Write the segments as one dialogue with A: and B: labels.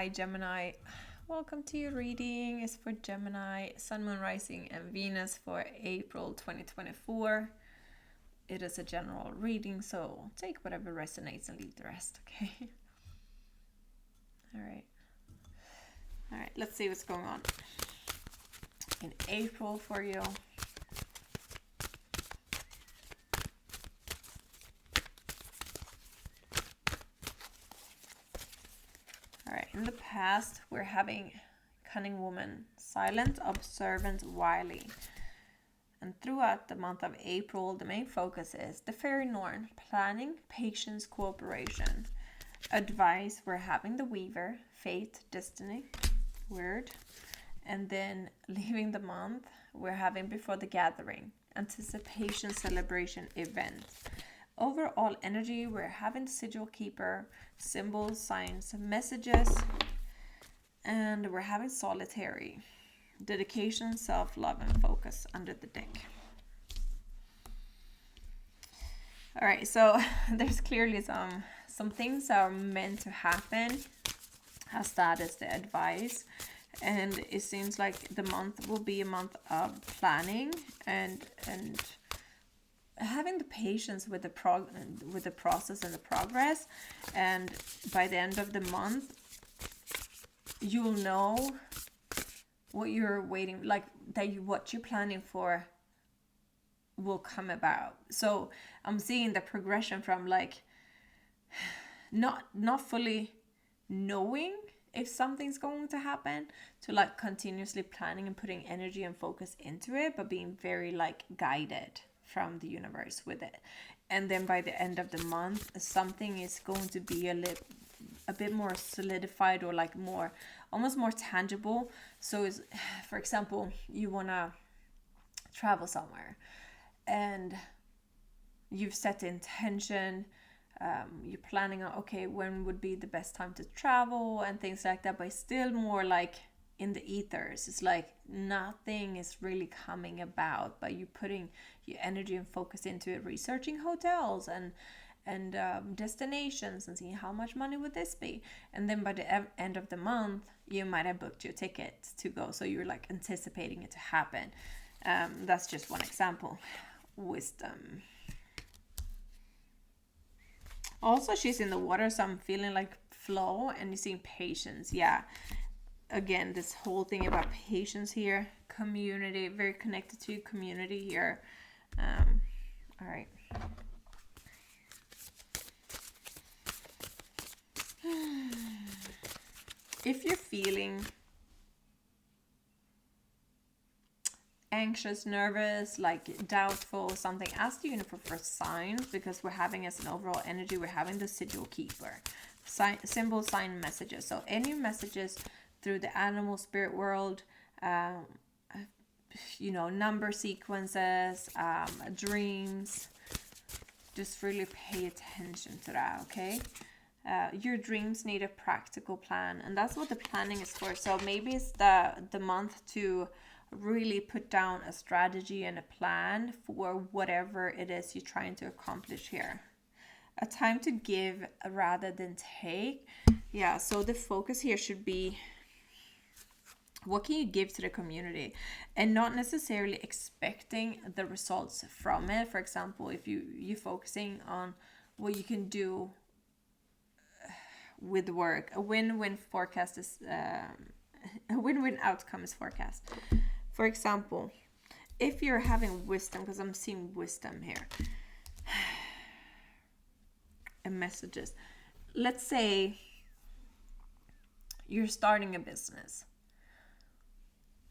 A: Hi Gemini, welcome to your reading. It's for Gemini, Sun, Moon, Rising, and Venus for April 2024. It is a general reading, so take whatever resonates and leave the rest, okay? All right, let's see what's going on in April for you. All right, in the past, we're having cunning woman, silent, observant, wily. And throughout the month of April, the main focus is the fairy norn, planning, patience, cooperation. Advice, we're having the weaver, fate, destiny, word. And then leaving the month, we're having before the gathering, anticipation, celebration, event. Overall energy, we're having the sigil keeper, symbols, signs, messages, and we're having solitary, dedication, self-love, and focus under the deck. All right, so there's clearly some things that are meant to happen, as that is the advice. And it seems like the month will be a month of planning and having the patience with the process and the progress. And by the end of the month, you'll know what you're waiting, like what you're planning for will come about. So I'm seeing the progression from like not fully knowing if something's going to happen to like continuously planning and putting energy and focus into it, but being very like guided from the universe with it. And then by the end of the month, something is going to be a bit more solidified, or like more, almost more tangible. So is, for example, you want to travel somewhere and you've set the intention, you're planning on, okay, when would be the best time to travel and things like that, but still more like in the ethers. It's like nothing is really coming about, but you're putting your energy and focus into it, researching hotels and destinations and seeing how much money would this be. And then by the end of the month, you might have booked your ticket to go, so you're like anticipating it to happen. That's just one example. Wisdom. Also, she's in the water, so I'm feeling like flow, and you're seeing patience. Yeah, again, this whole thing about patience here. Community, very connected to community here. All right. If you're feeling anxious, nervous, like doubtful, something, ask the universe for signs, because we're having, as an overall energy, we're having the sigil keeper. Symbol, sign, messages. So any messages through the animal spirit world, number sequences, dreams, just really pay attention to that, okay? Your dreams need a practical plan, and that's what the planning is for. So maybe it's the month to really put down a strategy and a plan for whatever it is you're trying to accomplish here. A time to give rather than take. Yeah, so the focus here should be, what can you give to the community, and not necessarily expecting the results from it. For example, if you're focusing on what you can do with work, a win-win forecast is a win-win outcome is forecast. For example, if you're having wisdom, because I'm seeing wisdom here, and messages. Let's say you're starting a business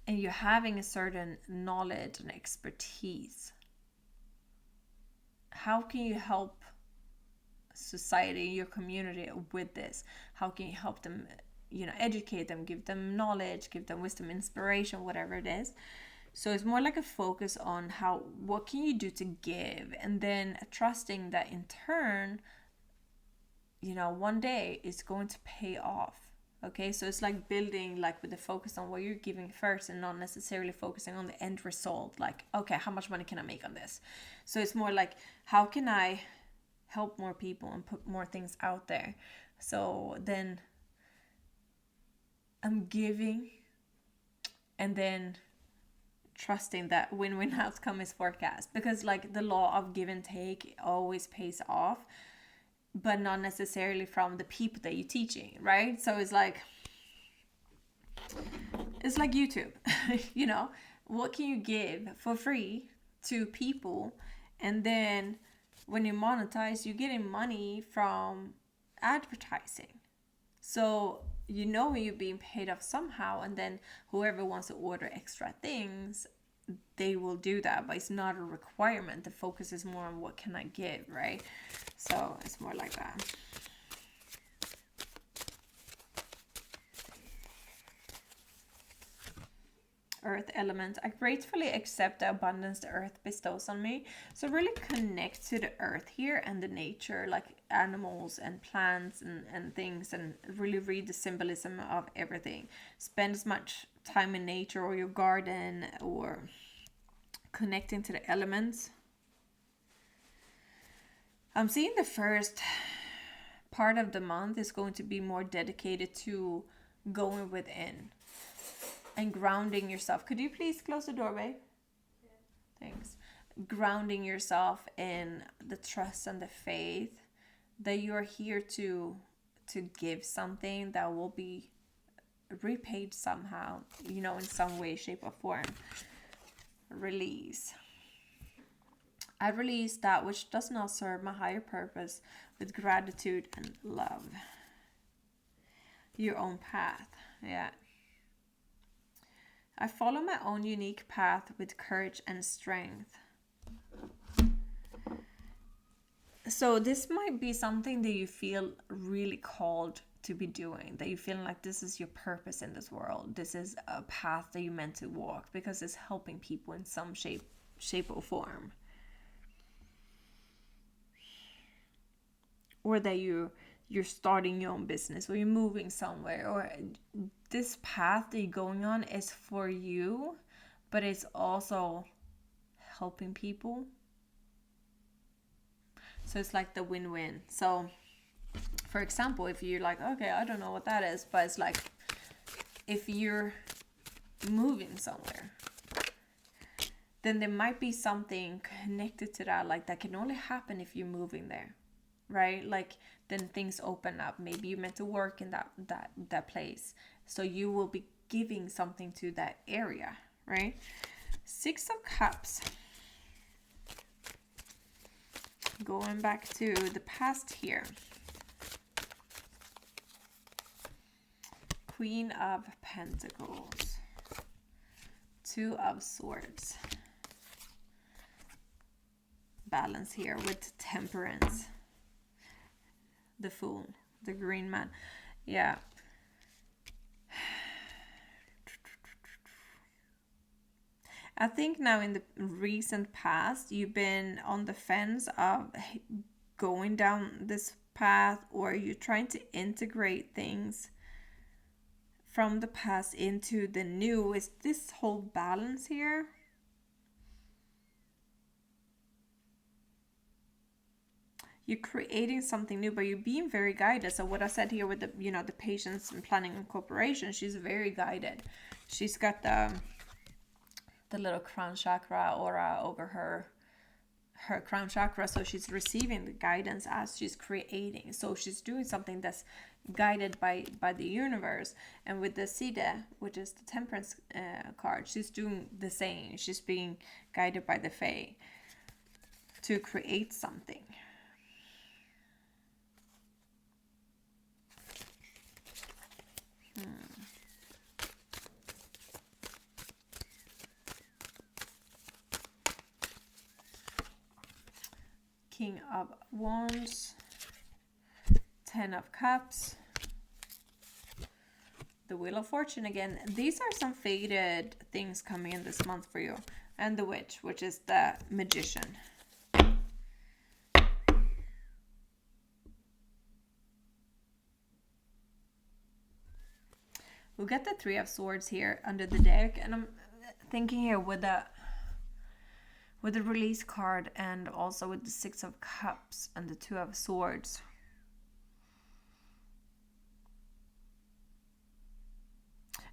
A: and you're having a certain knowledge and expertise. How can you help society, your community with this? How can you help them, educate them, give them knowledge, give them wisdom, inspiration, whatever it is. So it's more like a focus on what can you do to give, and then trusting that in turn, one day it's going to pay off. Okay, so it's like building, like with the focus on what you're giving first, and not necessarily focusing on the end result, like, okay, how much money can I make on this? So it's more like, how can I help more people and put more things out there? So then I'm giving, and then trusting that win-win outcome is forecast, because like the law of give and take always pays off, but not necessarily from the people that you're teaching, right? So it's like YouTube. You know, what can you give for free to people, and then when you monetize, you're getting money from advertising. So you know you're being paid off somehow, and then whoever wants to order extra things, they will do that, but it's not a requirement. The focus is more on what can I give, right? So it's more like that. Earth element. I gratefully accept the abundance the earth bestows on me. So really connect to the earth here and the nature, like animals and plants and things, and really read the symbolism of everything. Spend as much time in nature or your garden or connecting to the elements. I'm seeing the first part of the month is going to be more dedicated to going within and grounding yourself. Could you please close the doorway? Yeah. Thanks. Grounding yourself in the trust and the faith that you are here to give something that will be repaid somehow, you know, in some way, shape, or form. Release. I release that which does not serve my higher purpose with gratitude and love. Your own path. Yeah. I follow my own unique path with courage and strength. So this might be something that you feel really called to be doing, that you feel like this is your purpose in this world. This is a path that you're meant to walk because it's helping people in some shape or form. Or that you're starting your own business, or you're moving somewhere, or this path that you're going on is for you, but it's also helping people. So it's like the win-win. So for example, if you're like, okay, I don't know what that is, but it's like if you're moving somewhere, then there might be something connected to that, like that can only happen if you're moving there, right? Like then things open up. Maybe you're meant to work in that place, so you will be giving something to that area, right? 6 of Cups. Going back to the past here. Queen of Pentacles. 2 of Swords. Balance here with Temperance. The Fool. The Green Man. Yeah. I think now in the recent past, you've been on the fence of going down this path, or you're trying to integrate things from the past into the new. Is this whole balance here? You're creating something new, but you're being very guided. So what I said here with the, you know, the patience and planning and cooperation, she's very guided. She's got the little crown chakra aura over her crown chakra, so she's receiving the guidance as she's creating. So she's doing something that's guided by the universe. And with the Sida, which is the Temperance card, she's doing the same. She's being guided by the Fae to create something. King of Wands, 10 of Cups, the Wheel of Fortune again. These are some faded things coming in this month for you. And the Witch, which is the Magician. We'll get the 3 of Swords here under the deck. And I'm thinking here with the Release card, and also with the 6 of Cups and the 2 of Swords.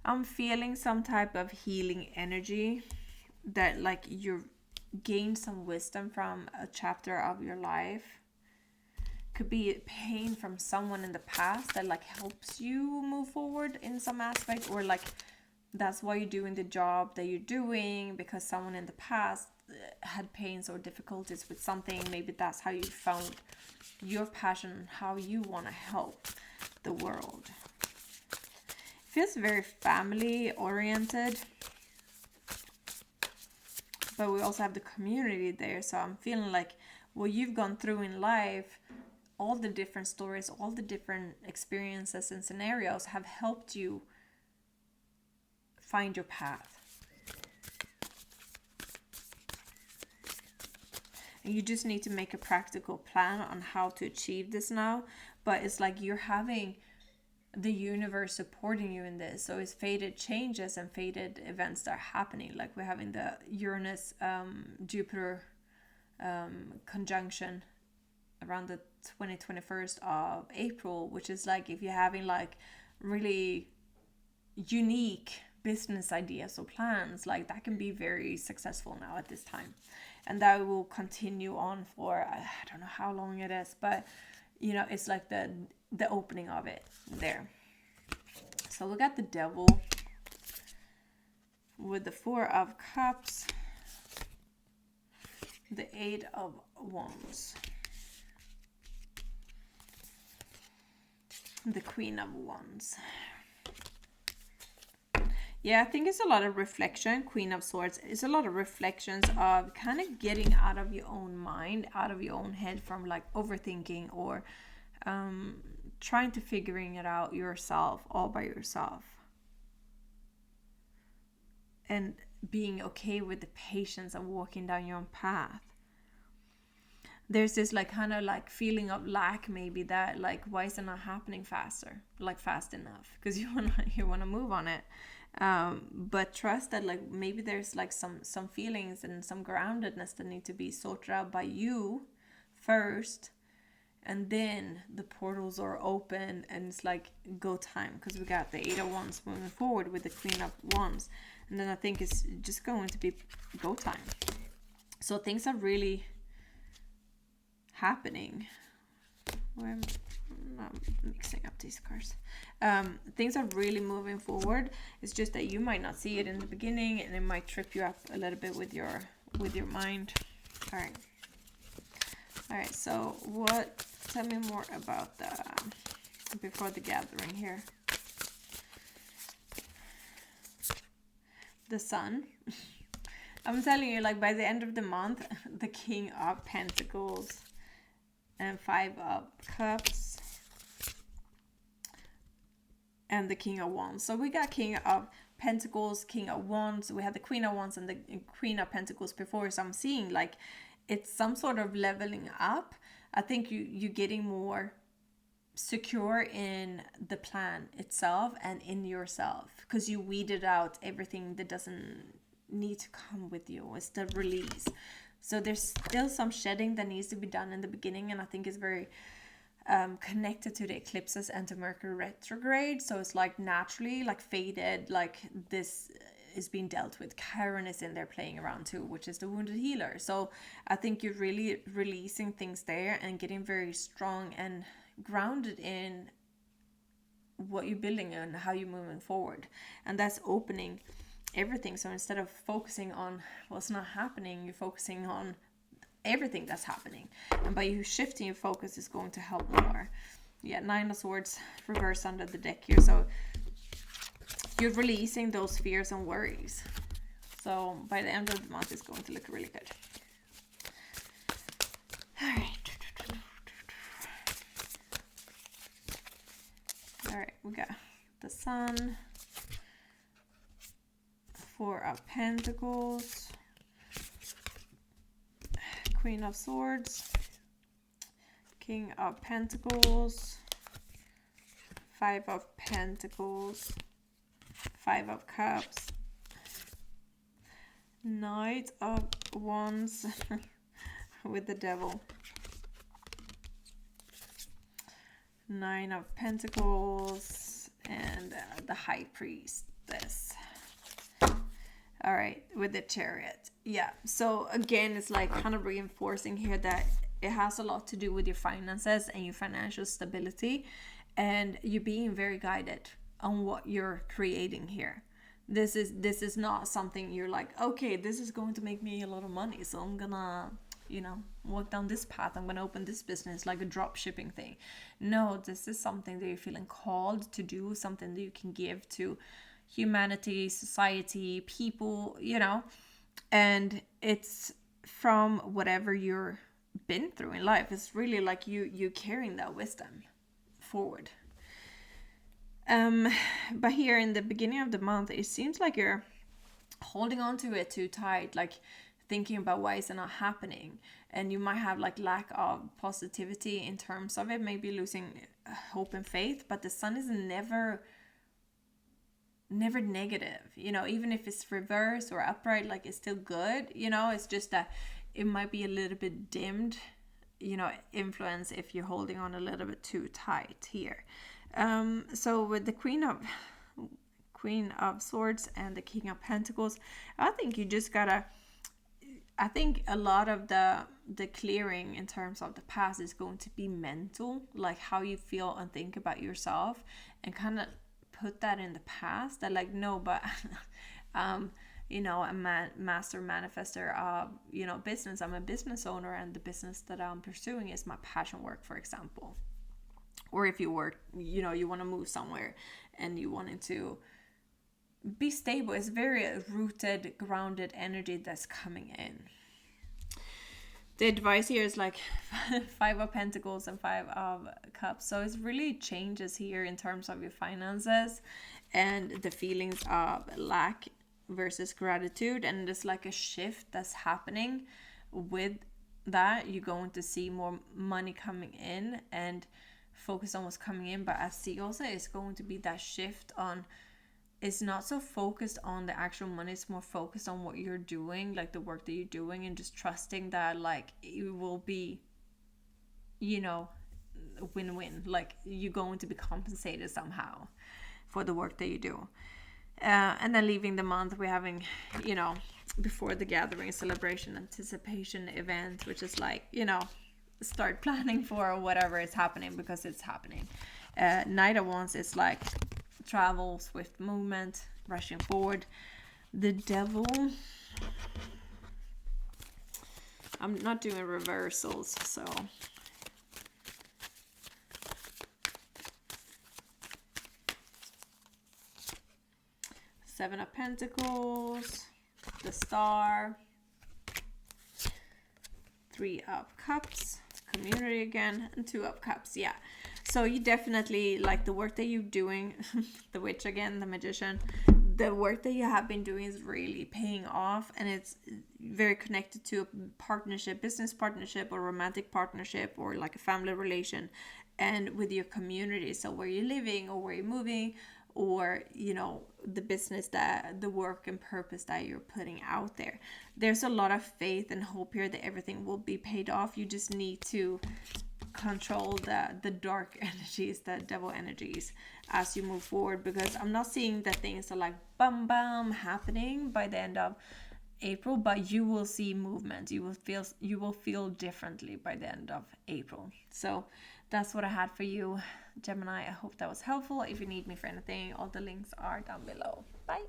A: I'm feeling some type of healing energy, that like you gain some wisdom from a chapter of your life. Could be pain from someone in the past that like helps you move forward in some aspect, or like that's why you're doing the job that you're doing, because someone in the past had pains or difficulties with something. Maybe that's how you found your passion, how you want to help the world. It feels very family oriented, but we also have the community there. So I'm feeling like what you've gone through in life, all the different stories, all the different experiences and scenarios have helped you find your path. And you just need to make a practical plan on how to achieve this now. But it's like you're having the universe supporting you in this. So it's fated changes and fated events that are happening. Like we're having the Uranus Jupiter conjunction around the 21st of April, which is like if you're having like really unique business ideas or plans, like that can be very successful now at this time. And that will continue on for, I don't know how long it is, but you know, it's like the opening of it there. So we got the Devil with the 4 of Cups, the 8 of Wands, the Queen of Wands. Yeah, I think it's a lot of reflection. Queen of Swords is a lot of reflections of kind of getting out of your own mind, out of your own head, from like overthinking or trying to figuring it out yourself, all by yourself. And being okay with the patience of walking down your own path. There's this like kind of like feeling of lack, maybe, that like, why is it not happening faster, like fast enough? Because you wanna move on it. But trust that like maybe there's like some feelings and some groundedness that need to be sorted out by you first, and then the portals are open and it's like go time, because we got the 8 of Wands moving forward with the Queen of Wands, and then I think it's just going to be go time. So things are really happening. I'm not mixing up these cards. Things are really moving forward. It's just that you might not see it in the beginning, and it might trip you up a little bit with your mind. All right. So what? Tell me more about before the gathering here. The Sun. I'm telling you, like by the end of the month, the King of Pentacles and 5 of Cups and the King of Wands. So we got King of Pentacles, King of Wands. We had the Queen of Wands and the Queen of Pentacles before. So I'm seeing like it's some sort of leveling up. I think you're getting more secure in the plan itself and in yourself, because you weeded out everything that doesn't need to come with you. It's the release. So there's still some shedding that needs to be done in the beginning, and I think it's very connected to the eclipses and to Mercury retrograde. So it's like naturally like faded, like this is being dealt with. Chiron is in there playing around too, which is the wounded healer. So I think you're really releasing things there and getting very strong and grounded in what you're building and how you're moving forward, and that's opening everything. So instead of focusing on what's not happening, you're focusing on everything that's happening, and by you shifting your focus is going to help more. Yeah, 9 of Swords reverse under the deck here. So you're releasing those fears and worries. So by the end of the month, it's going to look really good. All right. All right, we got the Sun, 4 of Pentacles, Queen of Swords, King of Pentacles, 5 of Pentacles, 5 of Cups, Knight of Wands with the Devil, 9 of Pentacles, and the High Priest. this. All right, with the Chariot. Yeah, so again, it's like kind of reinforcing here that it has a lot to do with your finances and your financial stability, and you being very guided on what you're creating here. This is not something you're like, okay, this is going to make me a lot of money, so I'm gonna, walk down this path. I'm gonna open this business, like a drop shipping thing. No, this is something that you're feeling called to do, something that you can give to humanity, society, people, and it's from whatever you're been through in life. It's really like you carrying that wisdom forward. But here in the beginning of the month, it seems like you're holding on to it too tight, like thinking about why is it not happening, and you might have like lack of positivity in terms of it, maybe losing hope and faith. But the sun is never negative, even if it's reversed or upright, like it's still good. It's just that it might be a little bit dimmed, influence if you're holding on a little bit too tight here. So with the Queen of Swords and the King of Pentacles, I think you just gotta, I think a lot of the clearing in terms of the past is going to be mental, like how you feel and think about yourself, and kind of put that in the past. That like, no, but a master manifester of business. I'm a business owner, and the business that I'm pursuing is my passion work, for example. Or if you work, you want to move somewhere and you wanted to be stable. It's very rooted, grounded energy that's coming in. The advice here is like 5 of Pentacles and 5 of Cups. So it's really changes here in terms of your finances and the feelings of lack versus gratitude. And there's like a shift that's happening with that. You're going to see more money coming in and focus on what's coming in. But I see also it's going to be that shift on, it's not so focused on the actual money, it's more focused on what you're doing, like the work that you're doing, and just trusting that like it will be win-win, like you're going to be compensated somehow for the work that you do. And then leaving the month, we're having before the gathering, celebration, anticipation, event, which is like start planning for whatever is happening, because it's happening. Knight of Wands is like travel, swift movement, rushing forward. The Devil, I'm not doing reversals, so Seven of Pentacles, the Star, 3 of Cups, community again, and 2 of Cups. Yeah, so you definitely like the work that you're doing. The Witch again, the Magician. The work that you have been doing is really paying off, and it's very connected to a partnership, business partnership, or romantic partnership, or like a family relation, and with your community. So where you're living, or where you're moving, or the business, that the work and purpose that you're putting out there. There's a lot of faith and hope here that everything will be paid off. You just need to control the dark energies, the devil energies, as you move forward, because I'm not seeing that things are like bam happening by the end of April, but you will see movement. You will feel differently by the end of April. So that's what I had for you, Gemini. I hope that was helpful. If you need me for anything, all the links are down below. Bye.